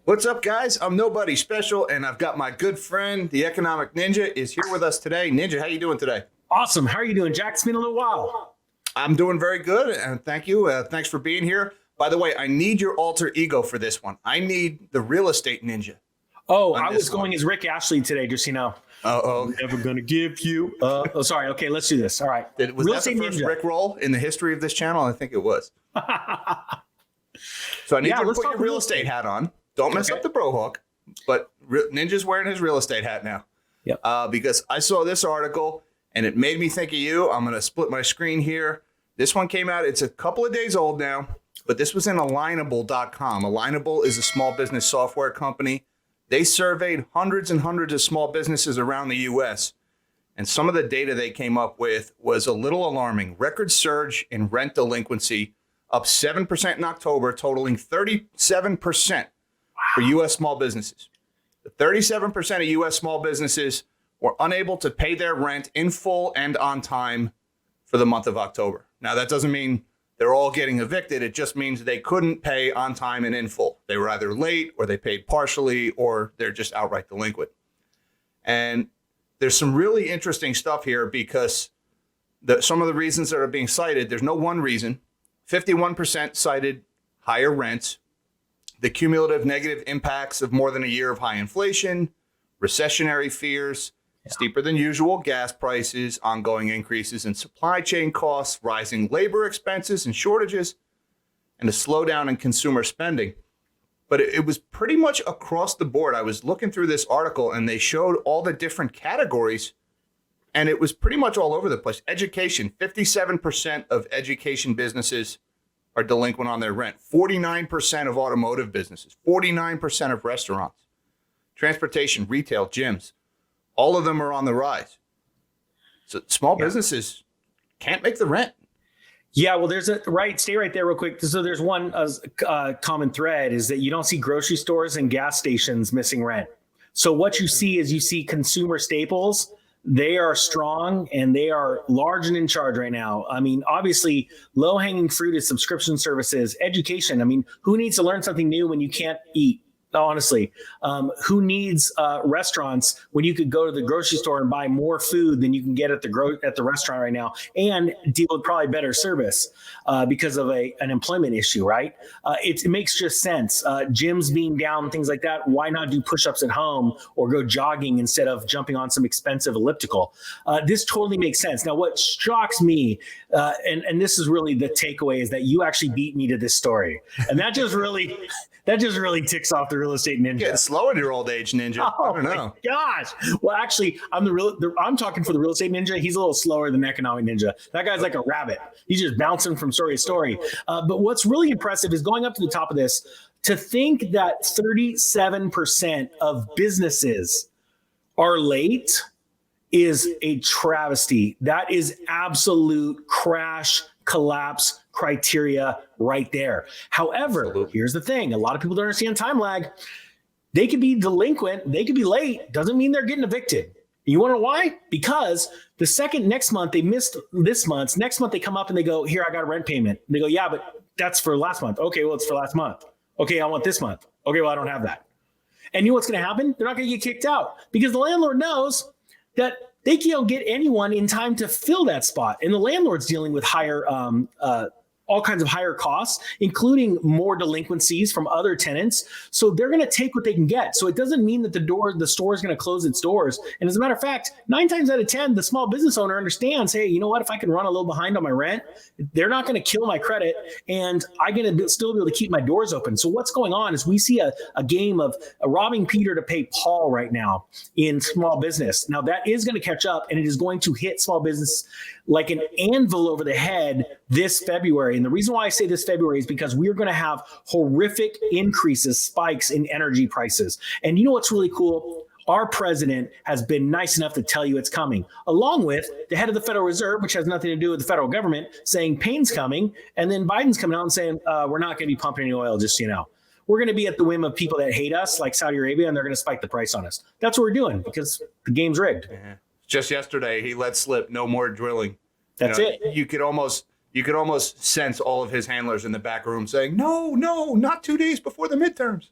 What's up, guys? I'm nobody special, and I've got my good friend, the Economic Ninja, is here with us today. Ninja, how you doing today? Awesome. How are you doing, Jack? It's been a little while. I'm doing very good, and thank you. Thanks for being here. By the way, I need your alter ego for this one. I need the real estate ninja. Oh, I was going as Rick Ashley today, just so you know. Uh-oh. Never gonna give you. Sorry. Okay, let's do this. All right. Was that the first Rick roll in the history of this channel? I think it was. So I need you to put your real estate hat on. Don't mess up the bro hook. But Ninja's wearing his real estate hat now. Yep. Because I saw this article, and it made me think of you. I'm going to split my screen here. This one came out. It's a couple of days old now, but this was in alignable.com. Alignable is a small business software company. They surveyed hundreds and hundreds of small businesses around the U.S., and some of the data they came up with was a little alarming. Record surge in rent delinquency, up 7% in October, totaling 37% for U.S. small businesses. 37% of U.S. small businesses were unable to pay their rent in full and on time for the month of October. Now, that doesn't mean they're all getting evicted. It just means they couldn't pay on time and in full. They were either late, or they paid partially, or they're just outright delinquent. And there's some really interesting stuff here because some of the reasons that are being cited, there's no one reason. 51% cited higher rents, the cumulative negative impacts of more than a year of high inflation, recessionary fears, steeper than usual gas prices, ongoing increases in supply chain costs, rising labor expenses and shortages, and a slowdown in consumer spending. But it was pretty much across the board. I was looking through this article, and they showed all the different categories, and it was pretty much all over the place. Education, 57% of education businesses are delinquent on their rent. 49% of automotive businesses, 49% of restaurants, transportation, retail, gyms. All of them are on the rise. So small businesses can't make the rent. Yeah, well, stay right there real quick. So there's one common thread is that you don't see grocery stores and gas stations missing rent. So what you see consumer staples. They are strong and they are large and in charge right now. I mean, obviously, low-hanging fruit is subscription services, education. I mean, who needs to learn something new when you can't eat? Honestly, who needs restaurants when you could go to the grocery store and buy more food than you can get at the restaurant right now, and deal with probably better service because of an employment issue, right? It makes just sense. Gyms being down, things like that. Why not do push-ups at home or go jogging instead of jumping on some expensive elliptical? This totally makes sense. Now, what shocks me, and this is really the takeaway, is that you actually beat me to this story, and that just really ticks off the real estate ninja. Getting slow in your old age, Ninja. Oh, I don't know. My gosh. Well, actually, I'm talking for the real estate ninja. He's a little slower than the economic ninja. That guy's like a rabbit. He's just bouncing from story to story. But what's really impressive is going up to the top of this, to think that 37% of businesses are late is a travesty. That is absolute crash, collapse criteria right there. However, here's the thing. A lot of people don't understand time lag. They could be delinquent. They could be late. Doesn't mean they're getting evicted. You want to know why? Because the second next month they missed this month's, next month they come up and they go, here, I got a rent payment. And they go, yeah, but that's for last month. Okay, well, it's for last month. Okay, I want this month. Okay, well, I don't have that. And you know what's going to happen? They're not going to get kicked out because the landlord knows that they can't get anyone in time to fill that spot. And the landlord's dealing with higher all kinds of higher costs, including more delinquencies from other tenants. So they're going to take what they can get. So it doesn't mean that the store is going to close its doors. And as a matter of fact, 9 times out of 10, the small business owner understands, hey, you know what? If I can run a little behind on my rent, they're not going to kill my credit, and I'm going to still be able to keep my doors open. So what's going on is we see a game of robbing Peter to pay Paul right now in small business. Now that is going to catch up, and it is going to hit small business like an anvil over the head this February. And the reason why I say this February is because we're going to have horrific increases, spikes in energy prices. And you know what's really cool? Our president has been nice enough to tell you it's coming, along with the head of the Federal Reserve, which has nothing to do with the federal government, saying pain's coming. And then Biden's coming out and saying, we're not going to be pumping any oil, just so you know. We're going to be at the whim of people that hate us, like Saudi Arabia, and they're going to spike the price on us. That's what we're doing because the game's rigged. Yeah. Just yesterday, he let slip no more drilling. That's it. You could almost sense all of his handlers in the back room saying, no, not 2 days before the midterms.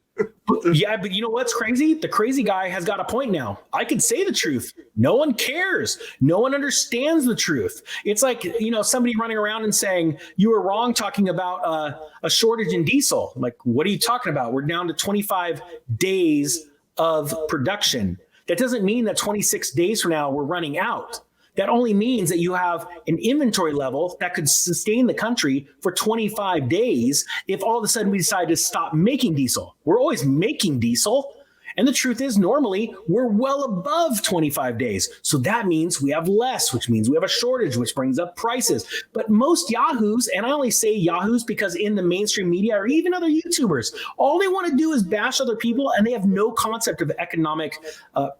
Yeah, but you know what's crazy? The crazy guy has got a point now. I could say the truth. No one cares. No one understands the truth. It's like, somebody running around and saying, you were wrong talking about a shortage in diesel. Like, what are you talking about? We're down to 25 days of production. That doesn't mean that 26 days from now we're running out. That only means that you have an inventory level that could sustain the country for 25 days if all of a sudden we decide to stop making diesel. We're always making diesel. And the truth is, normally we're well above 25 days. So that means we have less, which means we have a shortage, which brings up prices. But most Yahoos, and I only say Yahoos because in the mainstream media or even other YouTubers, all they want to do is bash other people, and they have no concept of economic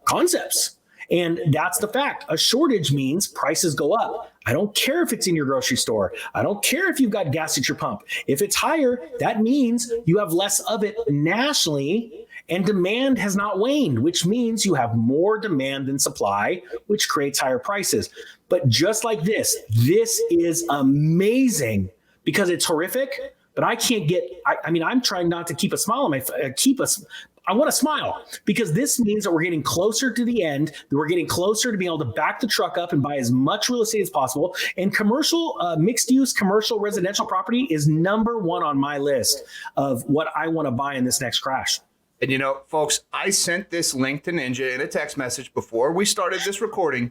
concepts. And that's the fact. A shortage means prices go up. I don't care if it's in your grocery store. I don't care if you've got gas at your pump. If it's higher, that means you have less of it nationally, and demand has not waned, which means you have more demand than supply, which creates higher prices. But just like this is amazing because it's horrific, but I can't get, I'm trying not to keep a smile on my face, I want to smile because this means that we're getting closer to the end, that we're getting closer to being able to back the truck up and buy as much real estate as possible. And commercial, mixed use, commercial residential property is number one on my list of what I want to buy in this next crash. And folks, I sent this link to Ninja in a text message before we started this recording.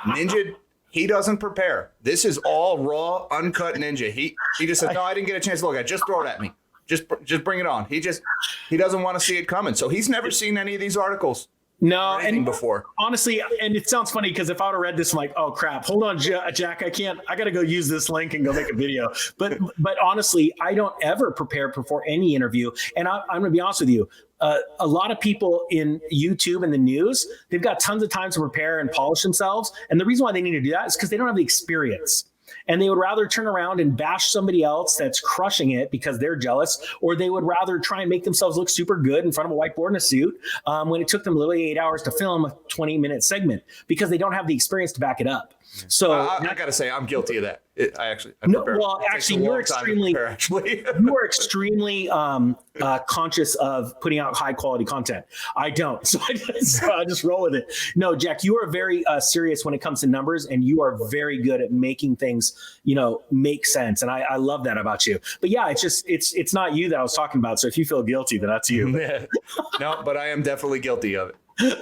Ninja, he doesn't prepare. This is all raw, uncut Ninja. He just said, no, I didn't get a chance to look at it. Just throw it at me. Just bring it on. He doesn't want to see it coming. So he's never seen any of these articles. No, and before. Honestly, and it sounds funny because if I would have read this, I'm like, oh crap, hold on, Jack, I got to go use this link and go make a video. But honestly, I don't ever prepare before any interview. And I'm going to be honest with you. A lot of people in YouTube and the news, they've got tons of time to prepare and polish themselves. And the reason why they need to do that is because they don't have the experience. And they would rather turn around and bash somebody else that's crushing it because they're jealous, or they would rather try and make themselves look super good in front of a whiteboard in a suit when it took them literally 8 hours to film a 20-minute segment because they don't have the experience to back it up. So I got to say, I'm guilty of that. You're extremely conscious of putting out high quality content. I don't, so I just roll with it. No, Jack, you are very serious when it comes to numbers, and you are very good at making things, make sense. And I love that about you. But yeah, it's not you that I was talking about. So if you feel guilty, then that's you. No, but I am definitely guilty of it.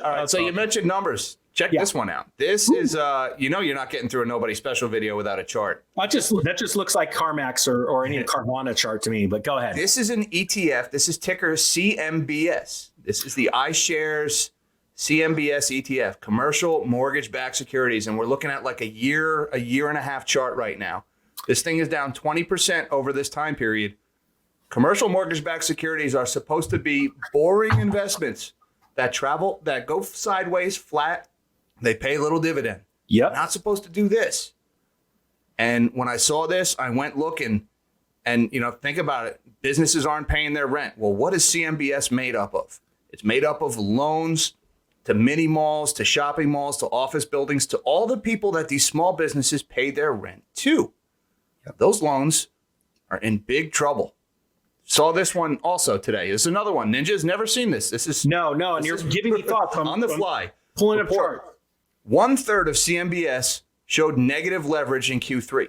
All right. So you mentioned numbers. Check this one out. This is, you're not getting through a Nobody Special video without a chart. That just looks like CarMax or any Carvana chart to me, but go ahead. This is an ETF. This is ticker CMBS. This is the iShares CMBS ETF, Commercial Mortgage Backed Securities. And we're looking at like a year and a half chart right now. This thing is down 20% over this time period. Commercial Mortgage Backed Securities are supposed to be boring investments that go sideways, flat. They pay a little dividend. Yep. Not supposed to do this. And when I saw this, I went looking and, think about it. Businesses aren't paying their rent. Well, what is CMBS made up of? It's made up of loans to mini malls, to shopping malls, to office buildings, to all the people that these small businesses pay their rent to. Those loans are in big trouble. Saw this one also today. There's another one. Ninja's never seen this. This is no, and you're giving me thoughts on the fly. Pulling up chart. 1/3 of CMBS showed negative leverage in Q3.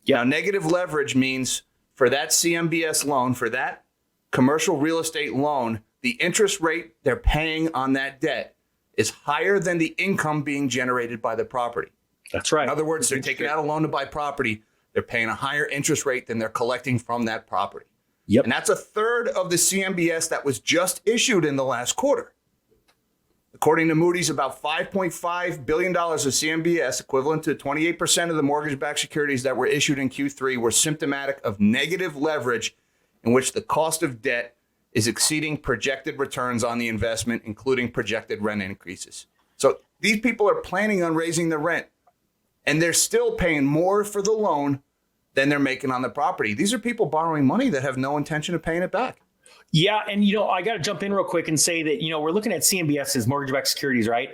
Yeah. Now, negative leverage means for that CMBS loan, for that commercial real estate loan, the interest rate they're paying on that debt is higher than the income being generated by the property. That's right. In other words, they're taking out a loan to buy property. They're paying a higher interest rate than they're collecting from that property. Yep. And that's 1/3 of the CMBS that was just issued in the last quarter. According to Moody's, about $5.5 billion of CMBS, equivalent to 28% of the mortgage-backed securities that were issued in Q3, were symptomatic of negative leverage in which the cost of debt is exceeding projected returns on the investment, including projected rent increases. So these people are planning on raising the rent, and they're still paying more for the loan than they're making on the property. These are people borrowing money that have no intention of paying it back. Yeah, and I got to jump in real quick and say that we're looking at CMBSs, mortgage-backed securities, right?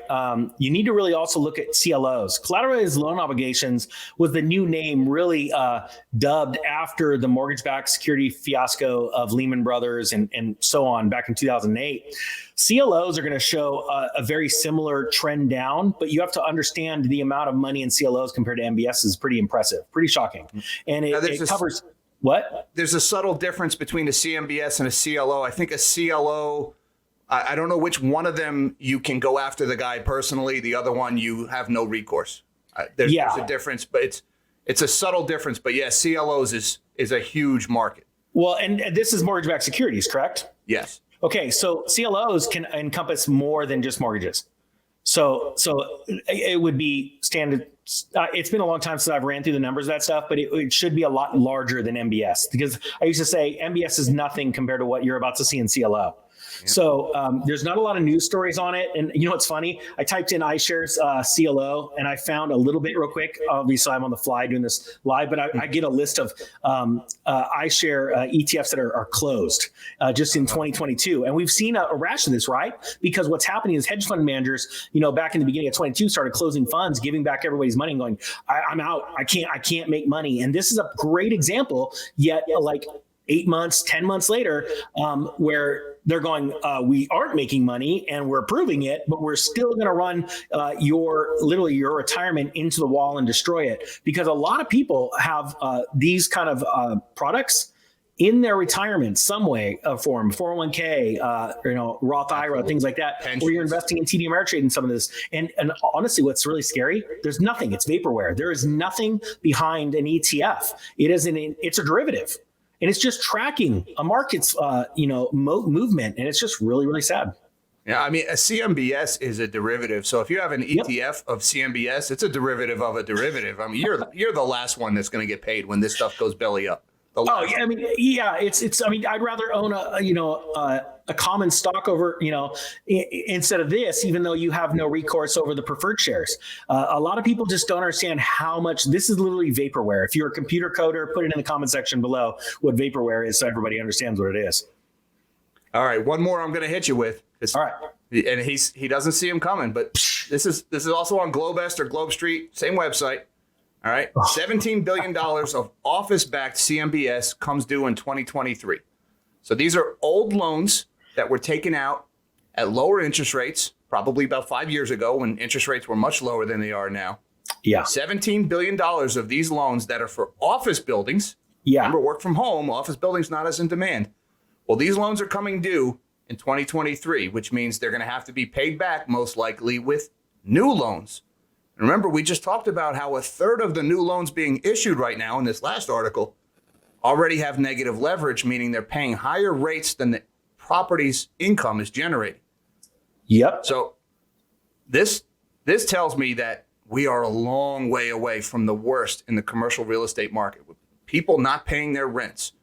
You need to really also look at CLOs. Collateralized loan obligations was the new name, really dubbed after the mortgage-backed security fiasco of Lehman Brothers and so on back in 2008. CLOs are going to show a very similar trend down, but you have to understand the amount of money in CLOs compared to MBS is pretty impressive, pretty shocking, and it covers. What? There's a subtle difference between a CMBS and a CLO. I think a CLO, I don't know which one of them you can go after the guy personally. The other one, you have no recourse. There's a difference, but it's a subtle difference. But yeah, CLOs is a huge market. Well, and this is mortgage-backed securities, correct? Yes. Okay, so CLOs can encompass more than just mortgages. So it would be standard. It's been a long time since I've ran through the numbers of that stuff, but it should be a lot larger than MBS, because I used to say MBS is nothing compared to what you're about to see in CLO. Yeah. So there's not a lot of news stories on it. And what's funny? I typed in iShares CLO and I found a little bit real quick. Obviously, I'm on the fly doing this live, but I get a list of iShare ETFs that are closed just in 2022. And we've seen a rash of this, right? Because what's happening is hedge fund managers, back in the beginning of 22 started closing funds, giving back everybody's money and going, I'm out. I can't make money. And this is a great example, yet like 8 months, 10 months later, where they're going, we aren't making money and we're proving it, but we're still going to run your retirement into the wall and destroy it. Because a lot of people have these kind of products in their retirement, some way of form, 401k, Roth IRA, things like that, pensions, where you're investing in TD Ameritrade and some of this. And honestly, what's really scary, there's nothing. It's vaporware. There is nothing behind an ETF. It's a derivative. And it's just tracking a market's, movement. And it's just really, really sad. Yeah, I mean, a CMBS is a derivative. So if you have an ETF of CMBS, it's a derivative of a derivative. I mean, you're the last one that's going to get paid when this stuff goes belly up. Yeah, I mean, yeah, it's. I mean, I'd rather own a common stock over, instead of this, even though you have no recourse over the preferred shares. A lot of people just don't understand how much this is literally vaporware. If you're a computer coder, put it in the comment section below what vaporware is, so everybody understands what it is. All right, one more I'm going to hit you with. All right, and he doesn't see him coming, but this is also on Globest or Globe Street, same website. All right, $17 billion of office-backed CMBS comes due in 2023. So these are old loans that were taken out at lower interest rates, probably about 5 years ago when interest rates were much lower than they are now. Yeah. $17 billion of these loans that are for office buildings. Yeah. Remember, work from home, office buildings not as in demand. Well, these loans are coming due in 2023, which means they're going to have to be paid back most likely with new loans. Remember, we just talked about how a third of the new loans being issued right now in this last article already have negative leverage, meaning they're paying higher rates than the property's income is generating. Yep. So this tells me that we are a long way away from the worst in the commercial real estate market, with people not paying their rents.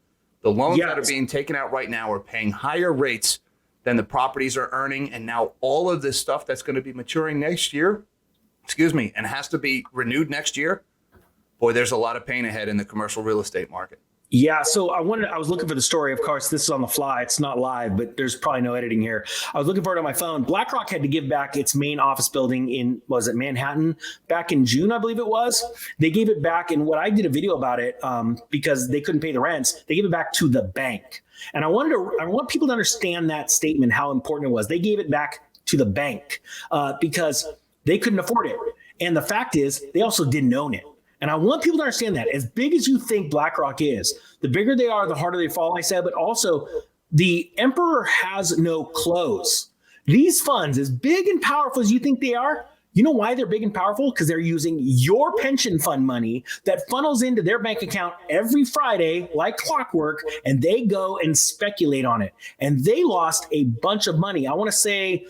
The loans that are being taken out right now are paying higher rates than the properties are earning. And now all of this stuff that's going to be maturing next year, and has to be renewed next year, boy, there's a lot of pain ahead in the commercial real estate market. Yeah, so I was looking for the story. Of course, this is on the fly. It's not live, but there's probably no editing here. I was looking for it on my phone. BlackRock had to give back its main office building in, was it Manhattan, back in June, I believe it was. They gave it back, and what I did a video about it because they couldn't pay the rents. They gave it back to the bank, and I want people to understand that statement, how important it was. They gave it back to the bank because they couldn't afford it, and the fact is, they also didn't own it. And I want people to understand that as big as you think BlackRock is, the bigger they are, the harder they fall, I said, but also the emperor has no clothes. These funds, as big and powerful as you think they are, you know why they're big and powerful? Because they're using your pension fund money that funnels into their bank account every Friday like clockwork, and they go and speculate on it. And they lost a bunch of money. I want to say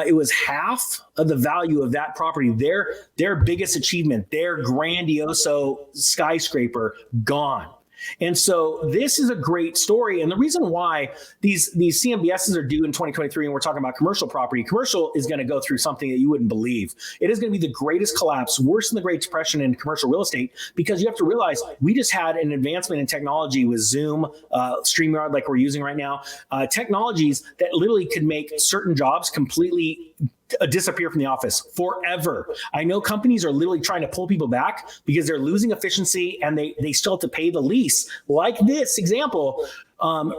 it was half of the value of that property. Their biggest achievement, their grandioso skyscraper, gone. And so this is a great story. And the reason why these CMBSs are due in 2023, and we're talking about commercial property, commercial is going to go through something that you wouldn't believe. It is going to be the greatest collapse, worse than the Great Depression in commercial real estate, because you have to realize we just had an advancement in technology with Zoom, StreamYard, like we're using right now, technologies that literally could make certain jobs completely disappear from the office forever. I know companies are literally trying to pull people back because they're losing efficiency and they still have to pay the lease. Like this example,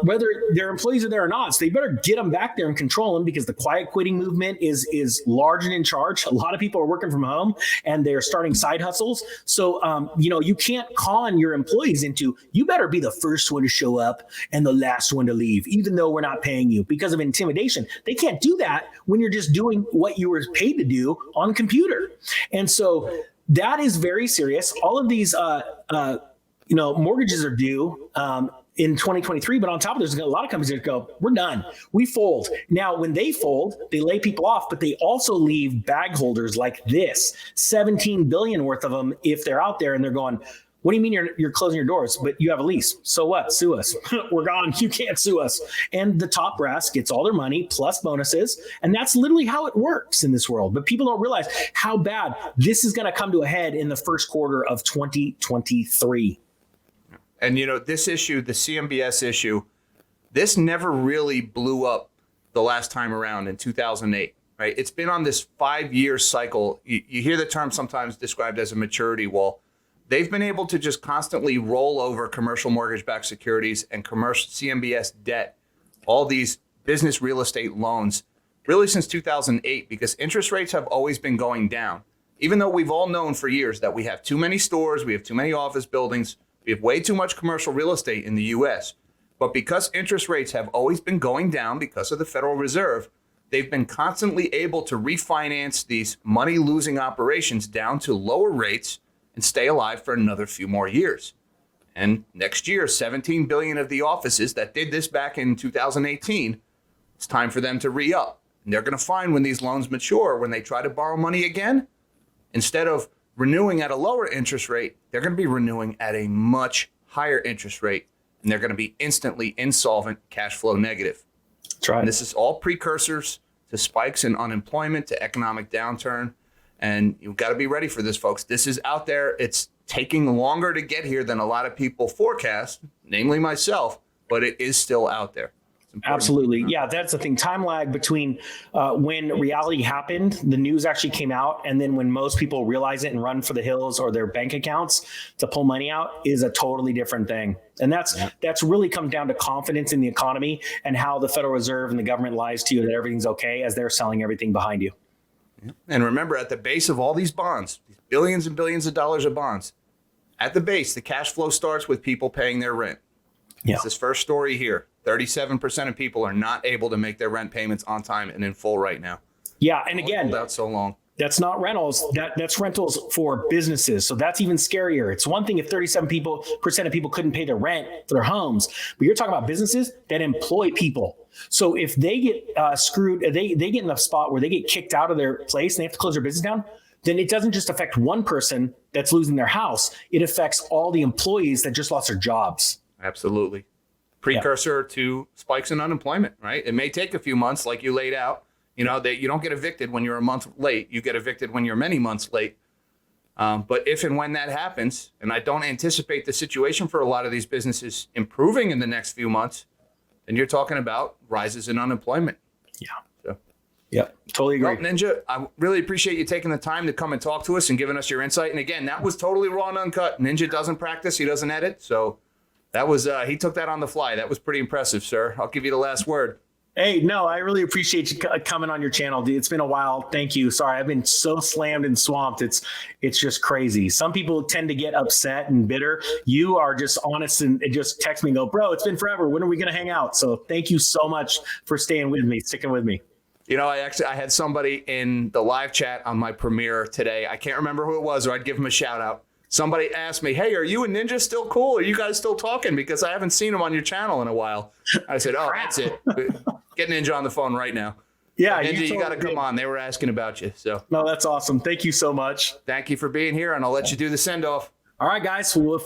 whether their employees are there or not. So they better get them back there and control them, because the quiet quitting movement is large and in charge. A lot of people are working from home and they're starting side hustles. So, you can't con your employees into, you better be the first one to show up and the last one to leave, even though we're not paying you, because of intimidation. They can't do that when you're just doing what you were paid to do on computer. And so that is very serious. All of these, mortgages are due, in 2023, but on top of there's a lot of companies that go, we're done, we fold. Now, when they fold, they lay people off, but they also leave bag holders like this, 17 billion worth of them, if they're out there and they're going, what do you mean you're closing your doors, but you have a lease? So what? Sue us. We're gone. You can't sue us. And the top brass gets all their money plus bonuses. And that's literally how it works in this world. But people don't realize how bad this is going to come to a head in the first quarter of 2023. And, this issue, the CMBS issue, this never really blew up the last time around in 2008, right? It's been on this 5-year cycle. You hear the term sometimes described as a maturity wall. They've been able to just constantly roll over commercial mortgage-backed securities and commercial CMBS debt, all these business real estate loans, really since 2008, because interest rates have always been going down. Even though we've all known for years that we have too many stores, we have too many office buildings, we have way too much commercial real estate in the U.S. But because interest rates have always been going down because of the Federal Reserve, they've been constantly able to refinance these money-losing operations down to lower rates and stay alive for another few more years. And next year, 17 billion of the offices that did this back in 2018, it's time for them to re-up. And they're going to find when these loans mature, when they try to borrow money again, instead of renewing at a lower interest rate, they're going to be renewing at a much higher interest rate, and they're going to be instantly insolvent, cash flow negative. That's right. And this is all precursors to spikes in unemployment, to economic downturn. And you've got to be ready for this, folks. This is out there. It's taking longer to get here than a lot of people forecast, namely myself, but it is still out there. Absolutely. Yeah, that's the thing. Time lag between when reality happened, the news actually came out, and then when most people realize it and run for the hills or their bank accounts to pull money out is a totally different thing. And that's really comes down to confidence in the economy and how the Federal Reserve and the government lies to you that everything's okay as they're selling everything behind you. And remember, at the base of all these bonds, these billions and billions of dollars of bonds, at the base, the cash flow starts with people paying their rent. Yeah. It's this first story here. 37% of people are not able to make their rent payments on time and in full right now. Yeah, and again, hold out so long. That's not rentals. That's rentals for businesses. So that's even scarier. It's one thing if 37% of people couldn't pay their rent for their homes, but you're talking about businesses that employ people. So if they get screwed, they get in a spot where they get kicked out of their place and they have to close their business down, then it doesn't just affect one person that's losing their house. It affects all the employees that just lost their jobs. Absolutely. Precursor to spikes in unemployment, right? It may take a few months, like you laid out. You don't get evicted when you're a month late. You get evicted when you're many months late. But if and when that happens, and I don't anticipate the situation for a lot of these businesses improving in the next few months, then you're talking about rises in unemployment. Yeah. So, yep, totally agree. Well, Ninja, I really appreciate you taking the time to come and talk to us and giving us your insight. And again, that was totally raw and uncut. Ninja doesn't practice. He doesn't edit. So that was he took that on the fly. That was pretty impressive, sir. I'll give you the last word. Hey, no, I really appreciate you coming on your channel. It's been a while. Thank you. Sorry, I've been so slammed and swamped. It's just crazy. Some people tend to get upset and bitter. You are just honest and just text me and go, bro, it's been forever. When are we going to hang out? So thank you so much for staying with me, sticking with me. I had somebody in the live chat on my premiere today. I can't remember who it was, or I'd give him a shout out. Somebody asked me, hey, are you and Ninja still cool? Are you guys still talking? Because I haven't seen him on your channel in a while. I said, oh, that's it. Get Ninja on the phone right now. Yeah, Ninja, you got to come on. They were asking about you. So no, that's awesome. Thank you so much. Thank you for being here, and I'll let you do the send off. All right, guys. Well,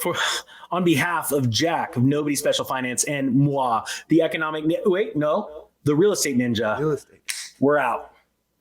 on behalf of Jack of Nobody Special Finance and moi, the real estate ninja, Real estate. we're out.